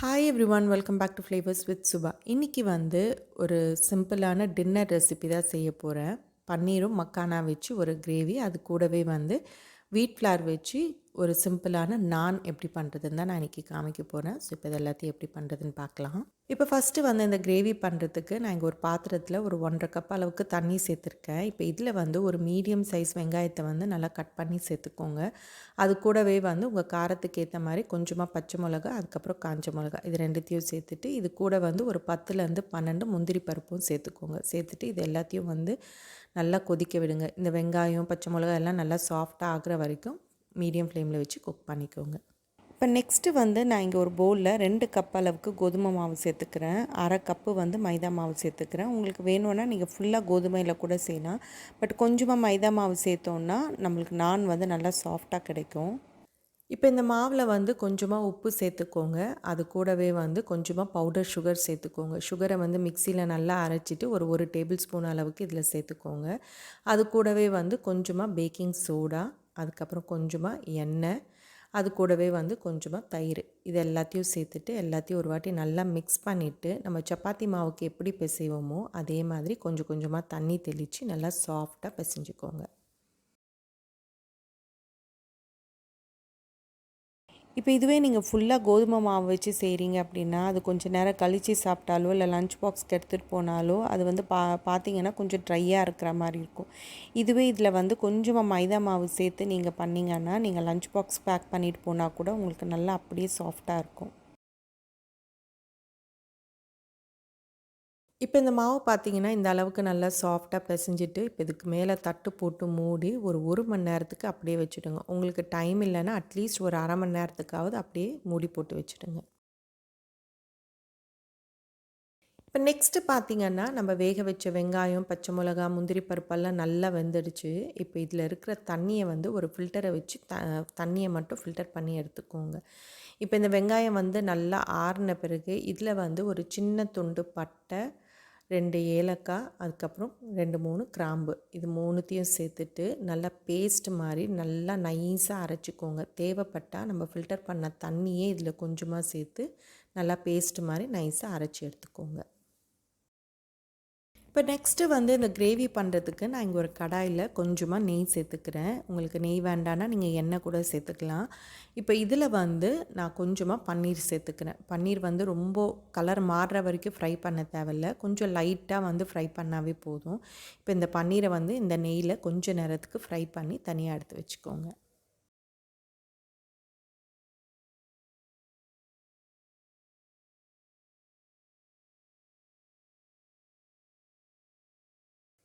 Hi everyone, welcome back to flavours with Subha. இன்றைக்கி ஒரு சிம்பிளான டின்னர் ரெசிபி தான் செய்ய போகிறேன். பன்னீரும் மக்கானா வச்சு ஒரு கிரேவி, அது கூடவே வீட் ஃப்ளார் வச்சு ஒரு சிம்பிளான நான் எப்படி பண்ணுறதுன்னு தான் நான் இன்றைக்கி காமிக்க போகிறேன். ஸோ இப்போ இது எல்லாத்தையும் எப்படி பண்ணுறதுன்னு பார்க்கலாம். இப்போ ஃபஸ்ட்டு இந்த கிரேவி பண்ணுறதுக்கு நான் இங்கே ஒரு பாத்திரத்தில் ஒரு 1.5 கப் அளவுக்கு தண்ணி சேர்த்துருக்கேன். இப்போ இதில் ஒரு மீடியம் சைஸ் வெங்காயத்தை நல்லா கட் பண்ணி சேர்த்துக்கோங்க. அது கூடவே உங்கள் காரத்துக்கு ஏற்ற மாதிரி கொஞ்சமாக பச்சை மிளகா, அதுக்கப்புறம் காஞ்ச மிளகா, இது ரெண்டுத்தையும் சேர்த்துட்டு, இது கூட ஒரு 10லேருந்து 12 முந்திரி பருப்பும் சேர்த்துக்கோங்க. சேர்த்துட்டு இது எல்லாத்தையும் நல்லா கொதிக்க விடுங்க. இந்த வெங்காயம், பச்சை மிளகா எல்லாம் நல்லா சாஃப்டாக ஆகிற வரைக்கும் மீடியம் ஃப்ளேமில் வச்சு குக் பண்ணிக்கோங்க. இப்போ நெக்ஸ்ட்டு நான் இங்கே ஒரு பவுலில் 2 கப் அளவுக்கு கோதுமை மாவு சேர்த்துக்கிறேன். 1/2 கப்பு மைதா மாவு சேர்த்துக்கிறேன். உங்களுக்கு வேணும்னா நீங்கள் ஃபுல்லாக கோதுமையில் கூட செய்யலாம். பட் கொஞ்சமாக மைதா மாவு சேர்த்தோன்னா நம்மளுக்கு நான் நல்லா சாஃப்டாக கிடைக்கும். இப்போ இந்த மாவில் கொஞ்சமாக உப்பு சேர்த்துக்கோங்க. அது கூடவே கொஞ்சமாக பவுடர் சுகர் சேர்த்துக்கோங்க. சுகரை மிக்சியில் நல்லா அரைச்சிட்டு ஒரு டேபிள் ஸ்பூன் அளவுக்கு இதில் சேர்த்துக்கோங்க. அது கூடவே கொஞ்சமாக பேக்கிங் சோடா, அதுக்கப்புறம் கொஞ்சமாக எண்ணெய், அது கூடவே கொஞ்சமாக தயிர், இது எல்லாத்தையும் சேர்த்துட்டு எல்லாத்தையும் ஒரு வாட்டி நல்லா மிக்ஸ் பண்ணிவிட்டு, நம்ம சப்பாத்தி மாவுக்கு எப்படி பிசைவோமோ அதே மாதிரி கொஞ்சம் கொஞ்சமாக தண்ணி தெளித்து நல்லா சாஃப்டாக பிசைஞ்சுக்கோங்க. இப்போ இதுவே நீங்கள் ஃபுல்லாக கோதுமை மாவு வச்சு செய்கிறீங்க அப்படின்னா, அது கொஞ்சம் நேரம் கழித்து சாப்பிட்டாலோ இல்லை லஞ்ச் பாக்ஸ்க்கு எடுத்துகிட்டு போனாலோ அது பார்த்தீங்கன்னா கொஞ்சம் ட்ரையாக இருக்கிற மாதிரி இருக்கும். இதுவே இதில் கொஞ்சமாக மைதா மாவு சேர்த்து நீங்கள் பண்ணிங்கன்னா, நீங்கள் லஞ்ச் பாக்ஸ் பேக் பண்ணிட்டு போனால் கூட உங்களுக்கு நல்லா அப்படியே சாஃப்டாக இருக்கும். இப்போ இந்த மாவு பார்த்தீங்கன்னா, இந்த அளவுக்கு நல்லா சாஃப்டாக பிசைஞ்சிட்டு, இப்போ இதுக்கு மேலே தட்டு போட்டு மூடி ஒரு மணி நேரத்துக்கு அப்படியே வச்சுடுங்க. உங்களுக்கு டைம் இல்லைன்னா அட்லீஸ்ட் ஒரு 1/2 மணி நேரத்துக்காவது அப்படியே மூடி போட்டு வச்சுடுங்க. இப்போ நெக்ஸ்ட்டு பார்த்தீங்கன்னா, நம்ம வேக வச்ச வெங்காயம், பச்சை மிளகா, முந்திரி பருப்பெல்லாம் நல்லா வெந்துடுச்சு. இப்போ இதில் இருக்கிற தண்ணியை ஒரு ஃபில்டரை வச்சு தண்ணியை மட்டும் ஃபில்டர் பண்ணி எடுத்துக்கோங்க. இப்போ இந்த வெங்காயம் நல்லா ஆறின பிறகு இதில் ஒரு சின்ன துண்டு பட்டை, 2 ஏலக்காய், அதுக்கப்புறம் 2, 3 கிராம்பு, இது 3த்தையும் சேர்த்துட்டு நல்லா பேஸ்ட் மாதிரி நல்லா நைஸாக அரைச்சிக்கோங்க. தேவைப்பட்டால் நம்ம ஃபில்டர் பண்ண தண்ணியே இதில் கொஞ்சமாக சேர்த்து நல்லா பேஸ்ட் மாதிரி நைஸாக அரைச்சி எடுத்துக்கோங்க. இப்போ நெக்ஸ்ட்டு இந்த கிரேவி பண்ணுறதுக்கு நான் இங்கே ஒரு கடாயில் கொஞ்சமாக நெய் சேர்த்துக்கிறேன். உங்களுக்கு நெய் வேண்டான்னா நீங்கள் எண்ணெய் கூட சேர்த்துக்கலாம். இப்போ இதில் நான் கொஞ்சமாக பன்னீர் சேர்த்துக்கிறேன். பன்னீர் ரொம்ப கலர் மாறுற வரைக்கும் ஃப்ரை பண்ண தேவையில்ல. கொஞ்சம் லைட்டாக ஃப்ரை பண்ணாவே போதும். இப்போ இந்த பன்னீரை இந்த நெய்யில் கொஞ்சம் நேரத்துக்கு ஃப்ரை பண்ணி தனியாக எடுத்து வச்சுக்கோங்க.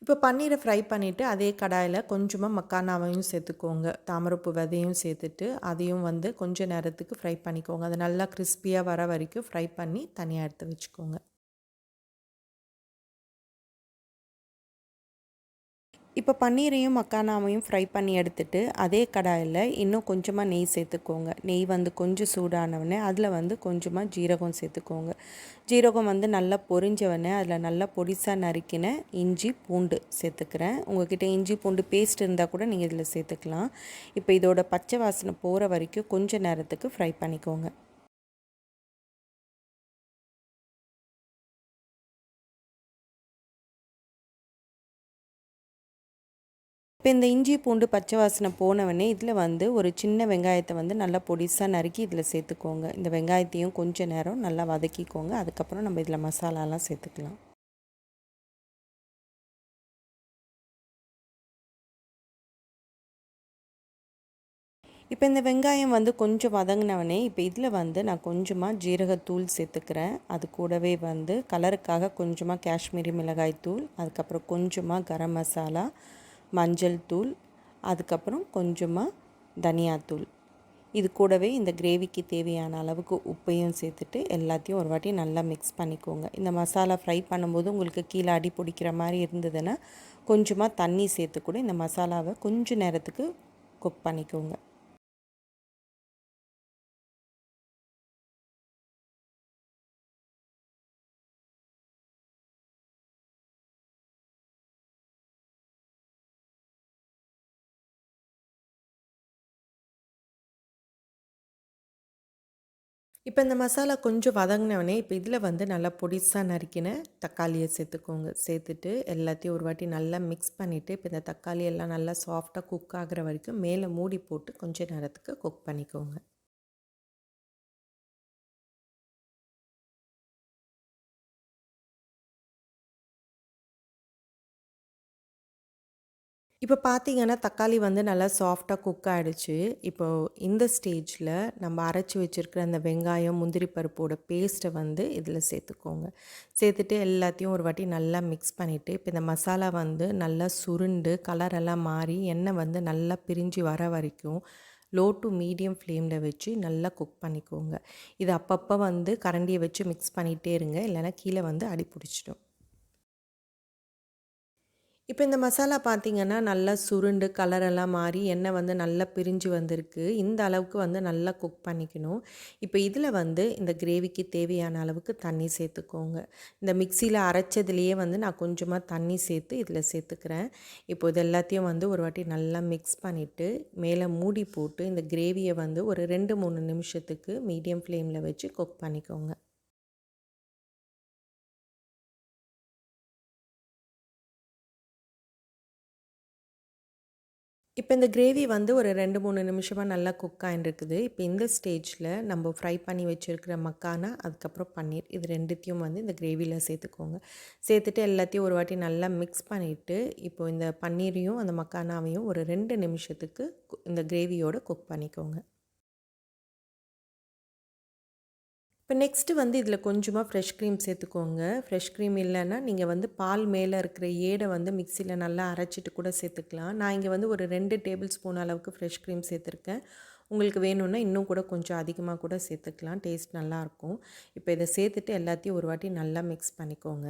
இப்போ பன்னீரை ஃப்ரை பண்ணிவிட்டு அதே கடாயில் கொஞ்சமாக மக்கானாவையும் சேர்த்துக்கோங்க. தாமரைப்பூ விதையும் சேர்த்துட்டு அதையும் கொஞ்சம் நேரத்துக்கு ஃப்ரை பண்ணிக்கோங்க. அது நல்லா கிறிஸ்பியாக வர வரைக்கும் ஃப்ரை பண்ணி தனியாக எடுத்து வச்சுக்கோங்க. இப்போ பன்னீரையும் மக்கானாவையும் ஃப்ரை பண்ணி எடுத்துட்டு அதே கடாயில் இன்னும் கொஞ்சமாக நெய் சேர்த்துக்கோங்க. நெய் கொஞ்சம் சூடானவுடனே அதில் கொஞ்சமாக ஜீரகம் சேர்த்துக்கோங்க. ஜீரகம் நல்லா பொரிஞ்சவுடனே அதில் நல்லா பொடிசாக நறுக்கின இஞ்சி பூண்டு சேர்த்துக்கிறேன். உங்கள்கிட்ட இஞ்சி பூண்டு பேஸ்ட் இருந்தால் கூட நீங்கள் இதில் சேர்த்துக்கலாம். இப்போ இதோட பச்சை வாசனை போகிற வரைக்கும் கொஞ்சம் நேரத்துக்கு ஃப்ரை பண்ணிக்கோங்க. இப்போ இந்த இஞ்சி பூண்டு பச்சை வாசனை போனவொடனே இதில் ஒரு சின்ன வெங்காயத்தை நல்லா பொடிசாக நறுக்கி இதில் சேர்த்துக்கோங்க. இந்த வெங்காயத்தையும் கொஞ்சம் நேரம் நல்லா வதக்கிக்கோங்க. அதுக்கப்புறம் நம்ம இதில் மசாலாலாம் சேர்த்துக்கலாம். இப்போ இந்த வெங்காயம் கொஞ்சம் வதங்கினவனே இப்போ இதில் நான் கொஞ்சமாக ஜீரகத்தூள் சேர்த்துக்கிறேன். அது கூடவே கலருக்காக கொஞ்சமாக காஷ்மீரி மிளகாய் தூள், அதுக்கப்புறம் கொஞ்சமாக கரம் மசாலா, மஞ்சள் தூள், அதுக்கப்புறம் கொஞ்சமாக தனியாத்தூள், இது கூடவே இந்த கிரேவிக்கு தேவையான அளவுக்கு உப்பையும் சேர்த்துட்டு எல்லாத்தையும் ஒரு வாட்டி நல்லா மிக்ஸ் பண்ணிக்கோங்க. இந்த மசாலா ஃப்ரை பண்ணும்போது உங்களுக்கு கீழே அடி பிடிக்கிற மாதிரி இருந்ததுன்னா கொஞ்சமாக தண்ணி சேர்த்து கூட இந்த மசாலாவை கொஞ்சம் நேரத்துக்கு குக் பண்ணிக்கோங்க. இப்போ இந்த மசாலா கொஞ்சம் வதங்கினோடனே இப்போ இதில் வந்து நல்லா பொடிசா நறுக்கின தக்காளியை சேர்த்துக்கோங்க. சேர்த்துட்டு எல்லாத்தையும் ஒரு வாட்டி நல்லா மிக்ஸ் பண்ணிவிட்டு இப்போ இந்த தக்காளி எல்லாம் நல்லா சாஃப்டாக குக் ஆகுற வரைக்கும் மேலே மூடி போட்டு கொஞ்ச நேரத்துக்கு குக் பண்ணிக்கோங்க. இப்போ பார்த்தீங்கன்னா, தக்காளி வந்து நல்லா சாஃப்ட்டா குக் ஆயிடுச்சு. இப்போ இந்த ஸ்டேஜ்ல நம்ம அரைச்சு வச்சிருக்கிற அந்த வெங்காயம், முந்திரி பருப்போட பேஸ்ட்ட வந்து இதில சேர்த்துக்கோங்க. சேர்த்துட்டு எல்லாத்தையும் ஒரு வாட்டி நல்லா மிக்ஸ் பண்ணிவிட்டு, இப்போ இந்த மசாலா வந்து நல்லா சுருண்டு கலர் எல்லாம் மாறி, எண்ணெய் வந்து நல்லா பிரிஞ்சு வர வரைக்கும் லோ டூ மீடியம் ஃப்ளேமில வச்சு நல்லா குக் பண்ணிக்கோங்க. இது அப்பப்போ வந்து கரண்டிய வச்சு மிக்ஸ் பண்ணிகிட்டே இருங்க. இல்லைன்னா கீழ வந்து அடி பிடிச்சிடும். இப்போ இந்த மசாலா பார்த்தீங்கன்னா, நல்லா சுருண்டு கலரெல்லாம் மாறி எண்ணெய் வந்து நல்லா பிரிஞ்சு வந்திருக்கு. இந்த அளவுக்கு வந்து நல்லா குக் பண்ணிக்கணும். இப்போ இதில வந்து இந்த கிரேவிக்கு தேவையான அளவுக்கு தண்ணி சேர்த்துக்கோங்க. இந்த மிக்ஸியில அரைச்சதுலேயே வந்து நான் கொஞ்சமா தண்ணி சேர்த்து இதில சேர்த்துக்கிறேன். இப்போ இது எல்லாத்தையும் வந்து ஒரு வாட்டி நல்லா மிக்ஸ் பண்ணிவிட்டு, மேலே மூடி போட்டு இந்த கிரேவிய வந்து ஒரு 2, 3 நிமிஷத்துக்கு மீடியம் ஃப்ளேமில வச்சு குக் பண்ணிக்கோங்க. இப்போ இந்த கிரேவி வந்து ஒரு 2, 3 நிமிஷமா நல்லா குக் ஆயின்ருக்குது. இப்போ இந்த ஸ்டேஜ்ல நம்ம ஃப்ரை பண்ணி வச்சிருக்கிற மக்கானா, அதுக்கப்புறம் பன்னீர் இது 2த்தையும் வந்து இந்த கிரேவில சேர்த்துக்கோங்க. சேர்த்துட்டு எல்லாத்தையும் ஒரு வாட்டி நல்லா மிக்ஸ் பண்ணிட்டு, இப்போ இந்த பன்னீரையும், அந்த மக்கானாவையும் ஒரு 2 நிமிஷத்துக்கு இந்த கிரேவியோட குக் பண்ணிக்கோங்க. இப்போ நெக்ஸ்ட்டு வந்து இதில கொஞ்சமா ஃப்ரெஷ் க்ரீம் சேர்த்துக்கோங்க. ஃப்ரெஷ் க்ரீம் இல்லன்னா, நீங்க வந்து பால் மேல இருக்கிற ஏட வந்து மிக்ஸில நல்லா அரைச்சிட்டு கூட சேர்த்துக்கலாம். நான் இங்க வந்து ஒரு 2 டேபிள் ஸ்பூன் அளவுக்கு ஃப்ரெஷ் க்ரீம் சேர்த்துருக்கேன். உங்களுக்கு வேணும்னா இன்னும் கூட கொஞ்சம் அதிகமா கூட சேர்த்துக்கலாம். டேஸ்ட் நல்லாயிருக்கும். இப்போ இத சேர்த்துட்டு எல்லாத்தையும் ஒரு வாட்டி நல்லா மிக்ஸ் பண்ணிக்கோங்க.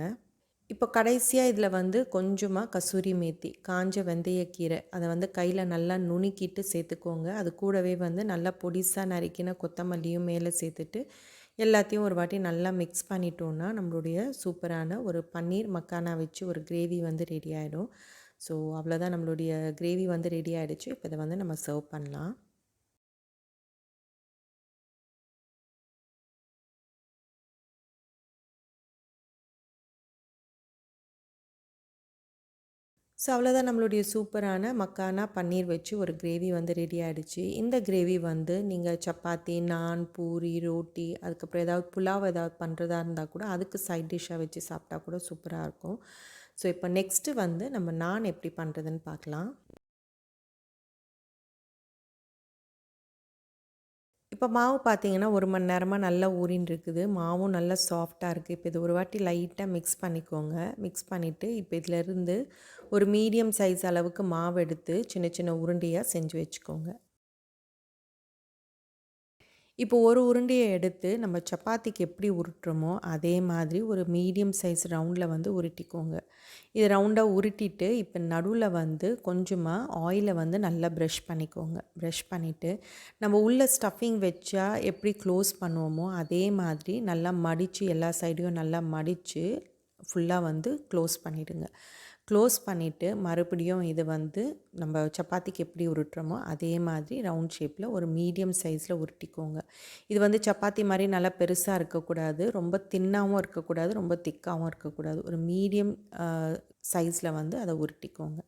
இப்போ கடைசியா இதில வந்து கொஞ்சமா கசூரி மேத்தி, காஞ்ச வெந்தயக்கீரை அத வந்து கையில நல்லா நுணுக்கிட்டு சேர்த்துக்கோங்க. அது கூடவே வந்து நல்லா பொடிசா நறுக்கின கொத்தமல்லியும் மேல சேர்த்துட்டு, எல்லாத்தையும் ஒரு வாட்டி நல்லா மிக்ஸ் பண்ணிட்டோம்னா, நம்மளுடைய சூப்பரான ஒரு பன்னீர் மக்கானா வச்சு ஒரு கிரேவி வந்து ரெடி ஆயிடும். ஸோ அவ்வளோதான் நம்மளுடைய கிரேவி வந்து ரெடி ஆயிடுச்சு. இப்போ இத வந்து நம்ம சர்வ் பண்ணலாம். ஸோ அவ்வளோதான் நம்மளுடைய சூப்பரான மக்கானா பன்னீர் வச்சு ஒரு கிரேவி வந்து ரெடி ஆகிடுச்சு. இந்த கிரேவி வந்து நீங்கள் சப்பாத்தி, நான், பூரி, ரோட்டி அதுக்கப்புறம் ஏதாவது புலாவ் ஏதாவது பண்ணுறதா இருந்தால் கூட அதுக்கு சைட் டிஷ்ஷாக வச்சு சாப்பிட்டா கூட சூப்பராக இருக்கும். ஸோ இப்போ நெக்ஸ்ட்டு வந்து நம்ம நான் எப்படி பண்ணுறதுன்னு பார்க்கலாம். இப்போ மாவு பார்த்தீங்கன்னா 1 மணி நேரமா நல்லா ஊறின்னு இருக்குது. மாவும் நல்லா சாஃப்ட்டா இருக்குது. இப்போ இது ஒரு வாட்டி லைட்டா மிக்ஸ் பண்ணிக்கோங்க. மிக்ஸ் பண்ணிவிட்டு இப்போ இதிலேருந்து ஒரு மீடியம் சைஸ் அளவுக்கு மாவு எடுத்து சின்ன சின்ன உருண்டையா செஞ்சு வச்சுக்கோங்க. இப்போ ஒரு உருண்டைய எடுத்து நம்ம சப்பாத்திக்கு எப்படி உருட்டுறோமோ, அதே மாதிரி ஒரு மீடியம் சைஸ் ரவுண்டில வந்து உருட்டிக்கோங்க. இத ரவுண்டா உருட்டிட்டு, இப்ப நடுவுல வந்து கொஞ்சமா ஆயில வந்து நல்லா பிரஷ் பண்ணிக்கோங்க. பிரஷ் பண்ணிட்டு, நம்ம உள்ள ஸ்டஃபிங் வச்சா எப்படி க்ளோஸ் பண்ணுவோமோ, அதே மாதிரி நல்லா மடிச்சு எல்லா சைடையும் நல்லா மடிச்சு, ஃபுல்லா வந்து க்ளோஸ் பண்ணிடுங்க. க்ளோஸ் பண்ணிவிட்டு மறுபடியும் இது வந்து நம்ம சப்பாத்திக்கு எப்படி உருட்டுறோமோ அதே மாதிரி ரவுண்ட் ஷேப்பில் ஒரு மீடியம் சைஸில் உருட்டிக்கோங்க. இது வந்து சப்பாத்தி மாதிரி நல்லா பெருசாக இருக்கக்கூடாது, ரொம்ப தின்னாகவும் இருக்கக்கூடாது, ரொம்ப திக்காகவும் இருக்கக்கூடாது. ஒரு மீடியம் சைஸில் வந்து அதை உருட்டிக்கோங்க.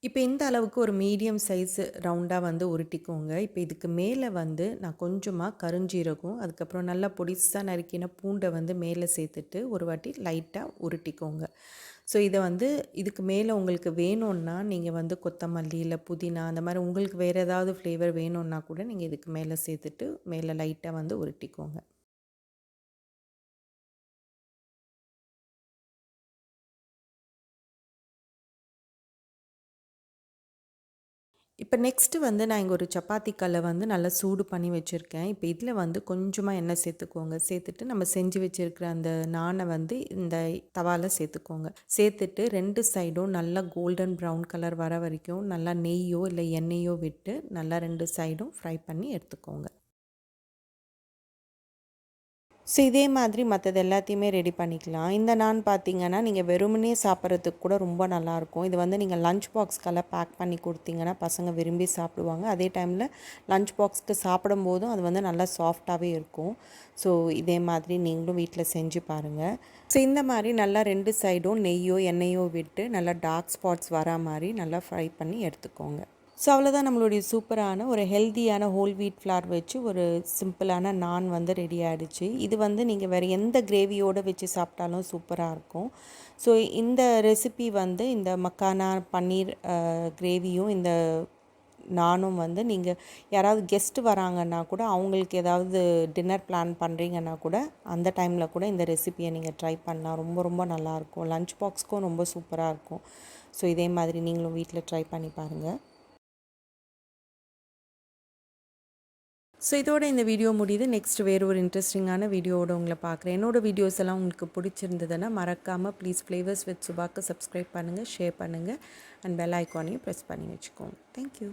இப்போ இந்த அளவுக்கு ஒரு மீடியம் சைஸ் ரவுண்டா வந்து உருட்டிக்கோங்க. இப்போ இதுக்கு மேல வந்து நான் கொஞ்சமா கருஞ்சீரகம், அதுக்கப்புறம் நல்லா பொடிசா நறுக்கின பூண்ட வந்து மேல சேர்த்துட்டு, ஒரு வாட்டி லைட்டா உருட்டிக்கோங்க. ஸோ இத வந்து இதுக்கு மேல உங்களுக்கு வேணும்னா, நீங்க வந்து கொத்தமல்லி, இல்ல புதினா அந்த மாரி உங்களுக்கு வேற ஏதாவது ஃப்ளேவர் வேணும்னா கூட நீங்க இதுக்கு மேல சேர்த்துட்டு, மேல லைட்டா வந்து உருட்டிக்கோங்க. இப்ப நெக்ஸ்ட்டு வந்து நான் இங்க ஒரு சப்பாத்தி கல்ல வந்து நல்லா சூடு பண்ணி வச்சிருக்கேன். இப்ப இதுல வந்து கொஞ்சமா எண்ணெய் சேர்த்துக்கோங்க. சேர்த்துட்டு நம்ம செஞ்சு வச்சிருக்கிற அந்த நான வந்து இந்த தவால சேர்த்துக்கோங்க. சேர்த்துட்டு 2 சைடும் நல்லா கோல்டன் ப்ரவுன் கலர் வர வரைக்கும் நல்லா நெய்யோ, இல்ல எண்ணெயோ விட்டு நல்லா 2 சைடும் ஃப்ரை பண்ணி எடுத்துக்கோங்க. ஸோ இதே மாதிரி மற்றது எல்லாத்தையுமே ரெடி பண்ணிக்கலாம். இந்த நான் பார்த்தீங்கன்னா, நீங்கள் வெறுமனே சாப்பிட்றதுக்கு கூட ரொம்ப நல்லாயிருக்கும். இது வந்து நீங்கள் லஞ்ச் பாக்ஸ்க்கெல்லாம் பேக் பண்ணி கொடுத்தீங்கன்னா, பசங்க விரும்பி சாப்பிடுவாங்க. அதே டைமில் லஞ்ச் பாக்ஸ்க்கு சாப்பிடும்போதும் அது வந்து நல்லா சாஃப்டாகவே இருக்கும். ஸோ இதே மாதிரி நீங்களும் வீட்டில் செஞ்சு பாருங்கள். ஸோ இந்த மாதிரி நல்லா 2 சைடும் நெய்யோ எண்ணெயோ விட்டு நல்லா டார்க் ஸ்பாட்ஸ் வரா மாதிரி நல்லா ஃப்ரை பண்ணி எடுத்துக்கோங்க. ஸோ அவ்வளோதான், நம்மளுடைய சூப்பரான ஒரு ஹெல்த்தியான ஹோல் வீட் ஃப்ளார் வச்சு ஒரு சிம்பிளான நான் வந்து ரெடி ஆகிடுச்சு. இது வந்து நீங்கள் வேறு எந்த கிரேவியோடு வச்சு சாப்பிட்டாலும் சூப்பராக இருக்கும். ஸோ இந்த ரெசிபி வந்து இந்த மக்கானா பன்னீர் கிரேவியும் இந்த நானும் வந்து நீங்கள் யாராவது கெஸ்ட்டு வராங்கன்னா கூட, அவங்களுக்கு ஏதாவது டின்னர் பிளான் பண்ணுறீங்கன்னா கூட அந்த டைமில் கூட இந்த ரெசிபியை நீங்கள் ட்ரை பண்ணலாம். ரொம்ப ரொம்ப நல்லாயிருக்கும். லஞ்ச் பாக்ஸ்க்கும் ரொம்ப சூப்பராக இருக்கும். ஸோ இதே மாதிரி நீங்களும் வீட்டில் ட்ரை பண்ணி பாருங்கள். ஸோ இதோட இந்த வீடியோ முடியுது. நெக்ஸ்ட் வேறு ஒரு இன்ட்ரெஸ்டிங்கான வீடியோவோட உங்களை பார்க்குறேன். என்னோடய வீடியோஸ் எல்லாம் உங்களுக்கு பிடிச்சிருந்ததுன்னா மறக்காமல் ப்ளீஸ் ஃப்ளேவர்ஸ் வித் சுபாக்கு சப்ஸ்கிரைப் பண்ணுங்கள், ஷேர் பண்ணுங்கள் அண்ட் பெல் ஐக்கானையும் ப்ரெஸ் பண்ணி வச்சுக்கோங்க. தேங்க்யூ.